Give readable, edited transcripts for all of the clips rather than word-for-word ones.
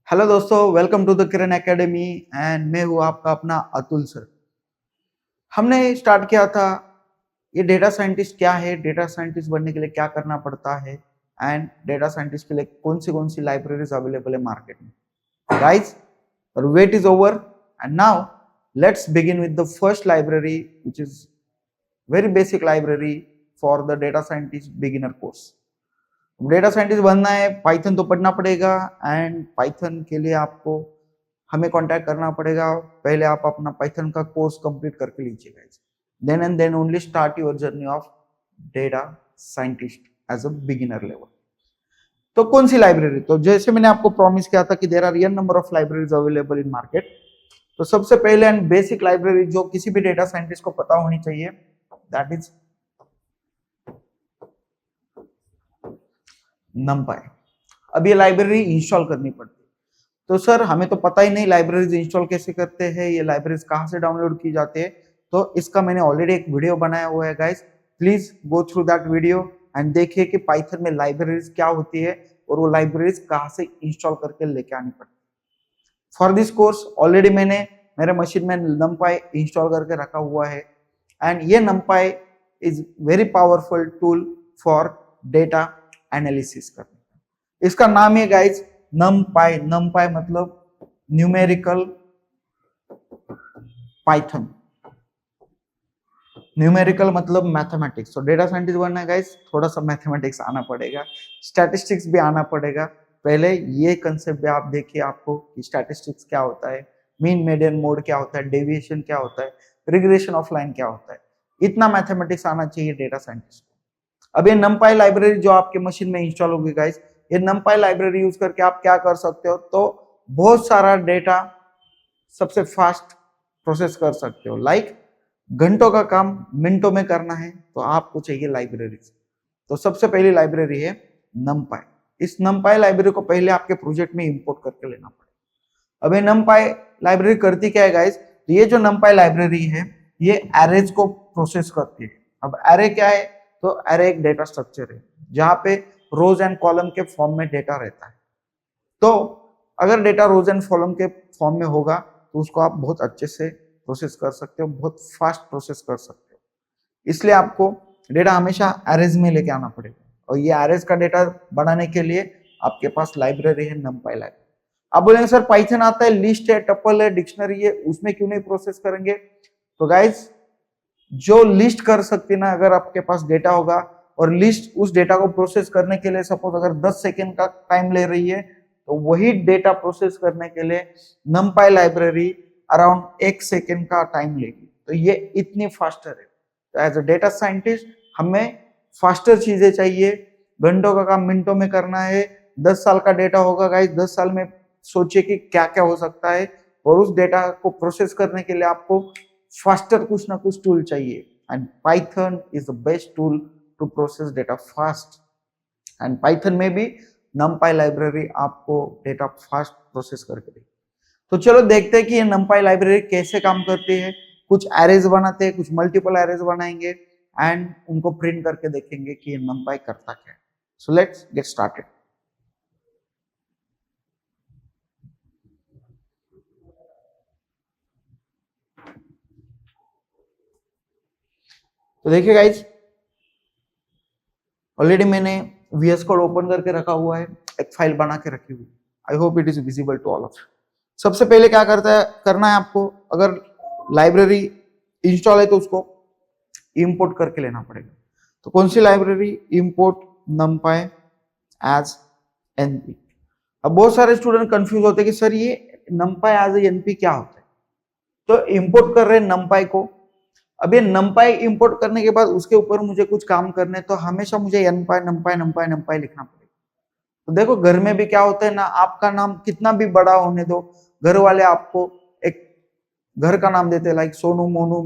Hello दोस्तों, welcome to the Kiran academy and मैं हूँ आपका अपना अतुल सर। हमने स्टार्ट किया था ये डेटा साइंटिस्ट क्या है, डेटा साइंटिस्ट बनने के लिए क्या करना पड़ता है एंड डेटा साइंटिस्ट के लिए कौन सी लाइब्रेरीज अवेलेबल है मार्केट में। गाइस, और wait is over and now let's begin with the first library which is very basic library for the data scientist beginner course. Data scientist बनना है, Python तो पढ़ना पड़ेगा एंड पाइथन के लिए आपको हमें कांटेक्ट करना पड़ेगा। पहले आप अपना पाइथन का कोर्स कंप्लीट करके लीजिएगा, then and then only start your journey of data scientist as a beginner level. तो कौन सी लाइब्रेरी? तो जैसे मैंने आपको प्रॉमिस किया था कि there are an number of libraries available in market. तो सबसे पहले एंड बेसिक लाइब्रेरी जो किसी भी डेटा साइंटिस्ट को पता होनी चाहिए, दैट इज NumPy। अब ये लाइब्रेरी इंस्टॉल करनी पड़ती है। तो सर हमें तो पता ही नहीं लाइब्रेरीज इंस्टॉल कैसे करते हैं, ये लाइब्रेरीज कहाँ से डाउनलोड की जाती है। तो इसका मैंने ऑलरेडी एक वीडियो बनाया हुआ है guys, please go through that video and देखिए कि पाइथन में लाइब्रेरीज क्या होती है और वो लाइब्रेरीज कहाँ से इंस्टॉल करके लेके आनी पड़ती है। फॉर दिस कोर्स ऑलरेडी मैंने मेरे मशीन में NumPy इंस्टॉल करके रखा हुआ है एंड ये NumPy is very powerful tool for data analysis करने। इसका नाम है गाइज NumPy। NumPy मतलब न्यूमेरिकल पाइथन, न्यूमेरिकल मतलब मैथमेटिक्स। तो डेटा साइंटिस्ट बनना है गाइज, थोड़ा सा मैथमेटिक्स आना पड़ेगा, स्टैटिस्टिक्स भी आना पड़ेगा। पहले ये कंसेप्ट भी आप देखिए आपको कि स्टैटिस्टिक्स क्या होता है, मीन मीडियन मोड क्या होता है, डेविएशन क्या होता है, रिग्रेशन ऑफ लाइन क्या होता है। इतना मैथमेटिक्स आना चाहिए डेटा साइंटिस्ट को। अब ये NumPy लाइब्रेरी जो आपके मशीन में इंस्टॉल होगी गाइस, ये NumPy लाइब्रेरी यूज करके आप क्या कर सकते हो, तो बहुत सारा डेटा सबसे फास्ट प्रोसेस कर सकते हो। लाइक घंटों का काम मिनटों में करना है तो आपको चाहिए लाइब्रेरी। तो सबसे पहली लाइब्रेरी है NumPy। इस NumPy लाइब्रेरी को पहले आपके प्रोजेक्ट में इंपोर्ट करके लेना पड़ेगा। अब ये NumPy लाइब्रेरी करती क्या है गाइस, तो ये जो NumPy लाइब्रेरी है ये एरेज को प्रोसेस करती है। अब एरे क्या है, तो एरे एक डेटा स्ट्रक्चर है जहां पे रोज एंड कॉलम के फॉर्म में डेटा रहता है। तो अगर डेटा रोज एंड कॉलम के फॉर्म में होगा तो उसको आप बहुत अच्छे से प्रोसेस कर सकते हो, बहुत फास्ट प्रोसेस कर सकते हो। इसलिए आपको डेटा हमेशा एरेज में लेके आना पड़ेगा और ये एरेज का डेटा बनाने के लिए आपके पास लाइब्रेरी है NumPy लाइब्रेरी। आप बोलेंगे सर पाइथन आता है, लिस्ट है, टपल है, डिक्शनरी है, उसमें क्यों नहीं प्रोसेस करेंगे? तो गाइज जो लिस्ट कर सकती ना, अगर आपके पास डेटा होगा और लिस्ट उस डेटा को प्रोसेस करने के लिए सपोज अगर 10 सेकेंड का टाइम ले रही है, तो वही डेटा प्रोसेस करने के लिए NumPy लाइब्रेरी अराउंड 1 सेकेंड का टाइम लेगी। तो ये इतनी फास्टर है। तो एज अ डेटा साइंटिस्ट हमें फास्टर चीजें चाहिए, घंटों का काम मिनटों में करना है। 10 साल का डेटा होगा गाइस, 10 साल में सोचिए कि क्या क्या हो सकता है, और उस डेटा को प्रोसेस करने के लिए आपको फास्टर कुछ ना कुछ टूल चाहिए and Python is the best tool to process data fast. And Python में भी NumPy लाइब्रेरी आपको डेटा फास्ट प्रोसेस करके देगी। तो चलो देखते हैं कि ये NumPy लाइब्रेरी कैसे काम करती है। कुछ एरेज बनाते हैं, कुछ मल्टीपल एरेज बनाएंगे एंड उनको प्रिंट करके देखेंगे कि ये NumPy करता क्या है। So let's get started. तो देखिए गाइज, ऑलरेडी मैंने VS कोड ओपन करके रखा हुआ है, एक फाइल बना के रखी हुई। I hope it is visible to all of you. सबसे पहले क्या करना है आपको, अगर लाइब्रेरी इंस्टॉल है तो उसको इंपोर्ट करके लेना पड़ेगा। तो कौन सी library? Import NumPy as NP। अब बहुत सारे स्टूडेंट कंफ्यूज होते हैं कि सर ये NumPy एज NP क्या होता है। तो इंपोर्ट कर रहे हैं NumPy को। अब ये NumPy इंपोर्ट करने के बाद उसके ऊपर मुझे कुछ काम करने, तो हमेशा मुझे NumPy लिखना पड़ेगा। तो देखो घर में भी क्या होता है ना, आपका नाम कितना भी बड़ा होने दो, घर वाले आपको एक घर का नाम देते हैं, लाइक सोनू, मोनू,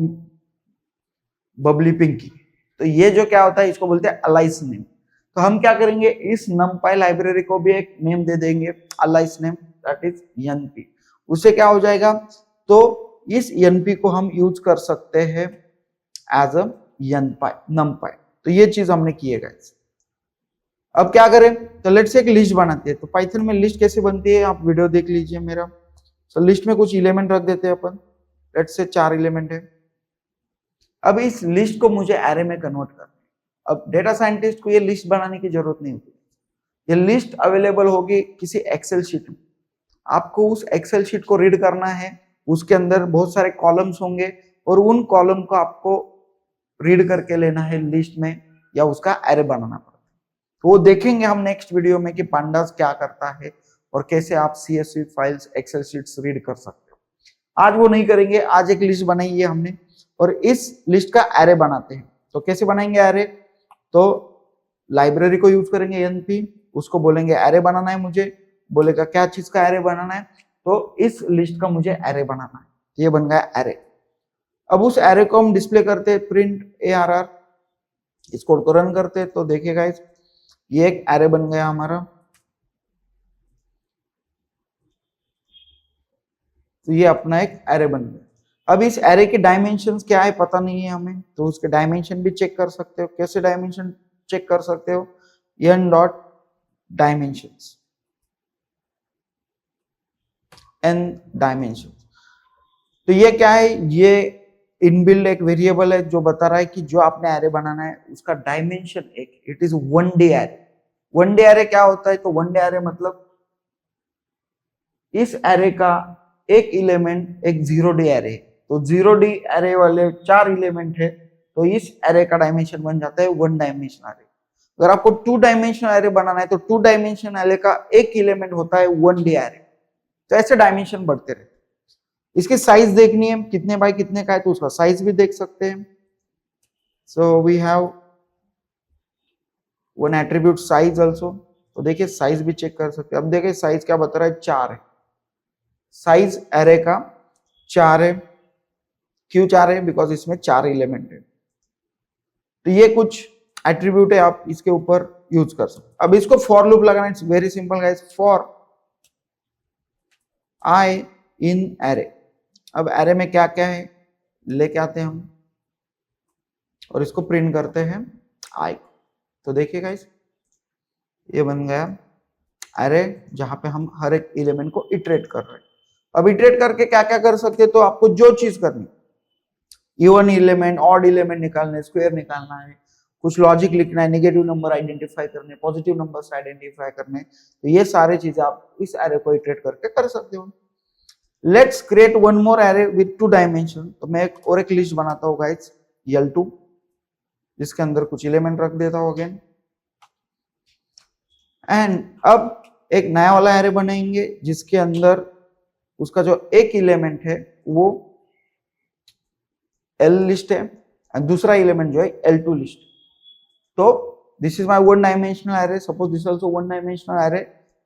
बबली, पिंकी। तो ये जो क्या होता है इसको बोलते हैं अलाइस नेम। तो हम क्या करेंगे, इस NumPy लाइब्रेरी को भी एक नेम दे देंगे, Alice name, that is NP। उससे क्या हो जाएगा, तो इस NP को हम यूज कर सकते हैं एज अ NumPy। तो ये चीज हमने की है गाइस। अब क्या करें, तो लेट्स से एक लिस्ट बनाती है। तो पाइथन में लिस्ट कैसे बनती है आप वीडियो देख लीजिए मेरा। तो लिस्ट में कुछ एलिमेंट रख देते हैं अपन, लेट्स से 4 एलिमेंट है। अब इस लिस्ट को मुझे एरे में कन्वर्ट करना है। अब डेटा साइंटिस्ट को ये लिस्ट बनाने की जरूरत नहीं होती, ये लिस्ट अवेलेबल होगी किसी एक्सेल शीट में। आपको उस एक्सेल शीट को रीड करना है, उसके अंदर बहुत सारे कॉलम्स होंगे और उन कॉलम को आपको रीड करके लेना है लिस्ट में, या उसका एरे बनाना पड़ता है। तो वो देखेंगे हम नेक्स्ट वीडियो में कि पांडास क्या करता है और कैसे आप CSV files, excel sheets read कर सकते हो। आज वो नहीं करेंगे, आज एक लिस्ट बनाई है हमने और इस लिस्ट का एरे बनाते हैं। तो कैसे बनाएंगे एरे? तो लाइब्रेरी को यूज करेंगे NP, उसको बोलेंगे एरे बनाना है मुझे, बोलेगा क्या चीज का एरे बनाना है, तो इस लिस्ट का मुझे एरे बनाना है। ये बन गया एरे। अब उस एरे को हम डिस्प्ले करते हैं प्रिंट ARR, इस कोड को रन करते हैं तो देखिएगा ये एक एरे बन गया हमारा। तो ये अपना एक एरे बन गया। अब इस एरे के डायमेंशंस क्या है पता नहीं है हमें, तो उसके डायमेंशन भी चेक कर सकते हो। कैसे डायमेंशन चेक कर सकते हो? n.dimensions, n dimensions. तो ये क्या है? ये इनबिल्ड एक वेरिएबल है जो बता रहा है कि जो आपने एरे बनाना है उसका डायमेंशन एक, it is 1D array. 1D array क्या होता है? तो 1D एरे मतलब इस एरे का एक एलिमेंट एक 0D एरे है। तो 0D एरे वाले 4 एलिमेंट है, तो इस एरे का डायमेंशन बन जाता है 1 डायमेंशन एरे। अगर आपको 2 डायमेंशन एरे बनाना है तो 2 डायमेंशन एरे का एक एलिमेंट होता है 1D एरे। तो ऐसे डायमेंशन बढ़ते रहते। इसकी साइज देखनी है कितने बाय कितने का है, तो उसका साइज भी देख सकते हैं। So we have one attribute size also. तो देखिए साइज भी चेक कर सकते हैं। अब देखिए साइज क्या बता रहा है? 4 है। साइज एरे का 4 है। क्यों 4 है? बिकॉज इसमें 4 एलिमेंट है। तो ये कुछ एट्रीब्यूट है, आप इसके ऊपर यूज कर सकते। अब इसको फॉर लूप लगाना, it's very simple guys. For I in array. अब एरे में क्या क्या है लेके आते हैं हम और इसको प्रिंट करते हैं आई। तो देखिए गाइस ये बन गया एरे जहां पे हम हर एक एलिमेंट को इटरेट कर रहे हैं। अब इटरेट करके क्या क्या कर सकते हैं? तो आपको जो चीज करनी, इवन एलिमेंट, ऑड एलिमेंट निकालने, स्क्वायर निकालना है, कुछ लॉजिक लिखना है, नेगेटिव नंबर आइडेंटिफाई करने, पॉजिटिव नंबर्स आइडेंटिफाई करने, तो ये सारे चीजें आप इस एरे को इटरेट करके कर सकते हो। Let's create one more array with 2 dimension. तो मैं एक और एक लिस्ट बनाता हूँ गाइस, L2, जिसके अंदर कुछ एलिमेंट रख देता हूँ अगेन। एंड अब एक नया वाला एरे बनाएंगे जिसके अंदर उसका जो एक एलिमेंट है वो L लिस्ट है और दूसरा एलिमेंट जो है L2 लिस्ट। तो this is my 1 dimensional array. Suppose this also 1 dimensional array.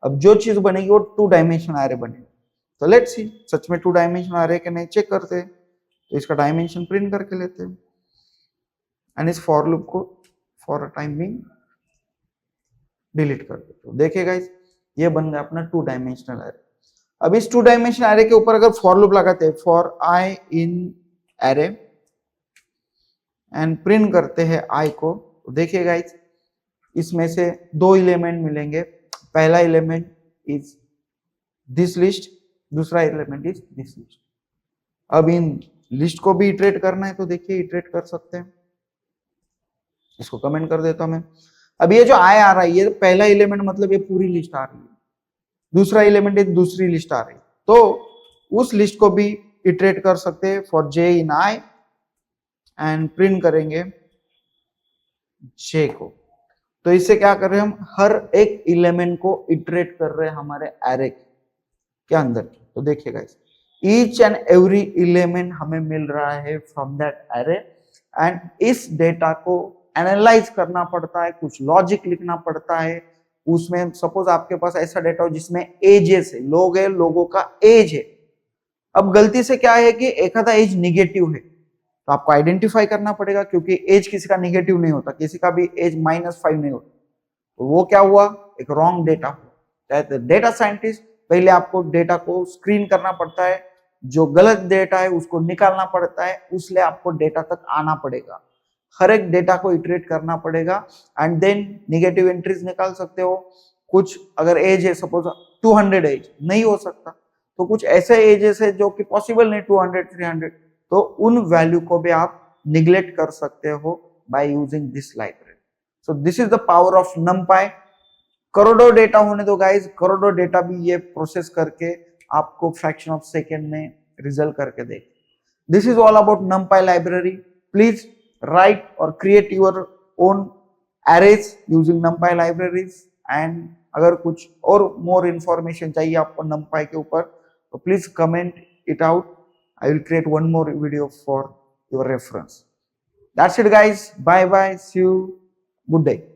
अब जो चीज बनेगी वो 2 डायमेंशनल एरे बनेगी। तो लेट्स सी सच में 2 डायमेंशनल एरे के नहीं, चेक करते हैं। तो इसका डायमेंशन प्रिंट करके लेते हैं एंड इस फॉर लूप को for a time being delete कर देते हो। देखिए गाइस ये बन गया अपना 2 डायमेंशनल एरे। अब इस 2 डायमेंशनल एरे के ऊपर अगर फॉर लूप लगाते हैं, for I in array and print करते हैं आई को, तो देखिए गाइस इसमें से 2 एलिमेंट मिलेंगे। पहला एलिमेंट इज दिस लिस्ट, दूसरा एलिमेंट इज दिस लिस्ट। अब इन लिस्ट को भी इटरेट करना है, तो देखिए इटरेट कर सकते हैं। इसको कमेंट कर देता हूं मैं। अब ये जो आई आ रहा है, ये पहला एलिमेंट मतलब ये पूरी लिस्ट आ रही है, दूसरा एलिमेंट एक दूसरी लिस्ट आ रही है, तो उस लिस्ट को भी इटरेट कर सकते हैं for j in I and print करेंगे j को। तो इससे क्या कर रहे हैं हम? हर एक एलिमेंट को इटरेट कर रहे हैं हमारे एरे के अंदर। तो देखिए guys each and every element हमें मिल रहा है फ्रॉम दैट एरे एंड इस डेटा को एनालाइज करना पड़ता है, कुछ लॉजिक लिखना पड़ता है उसमें। सपोज आपके पास ऐसा डेटा हो जिसमें एजेस है, लोग है, लोगों का एज है। अब गलती से क्या है कि एक आधा एज निगेटिव है, तो आपको आइडेंटिफाई करना पड़ेगा, क्योंकि एज किसी का निगेटिव नहीं होता, किसी का भी एज -5 नहीं होता। तो वो क्या हुआ? एक रॉन्ग डेटा हुआ। डेटा साइंटिस्ट पहले आपको डेटा को स्क्रीन करना पड़ता है, जो गलत डेटा है उसको निकालना पड़ता है, उसलिए आपको डेटा तक आना पड़ेगा, हर एक डेटा को इटरेट करना पड़ेगा एंड देन नेगेटिव एंट्रीज निकाल सकते हो, कुछ अगर एज है सपोज 200 एज नहीं हो सकता, तो कुछ ऐसे एजेस है जो कि पॉसिबल नहीं 200 300, तो उन वैल्यू को भी आप निग्लेक्ट कर सकते हो by using this library. So this is the power of numpy। करोड़ों डेटा होने दो गाइज, करोड़ों डेटा भी ये प्रोसेस करके आपको फ्रैक्शन ऑफ सेकेंड में रिजल्ट करके दे। This is all about numpy library. Please write और create your own arrays using numpy libraries। And अगर कुछ और मोर इंफॉर्मेशन चाहिए आपको numpy के ऊपर, तो please comment it out. I will create one more video for your reference. That's it guys. Bye bye. See you. Good day.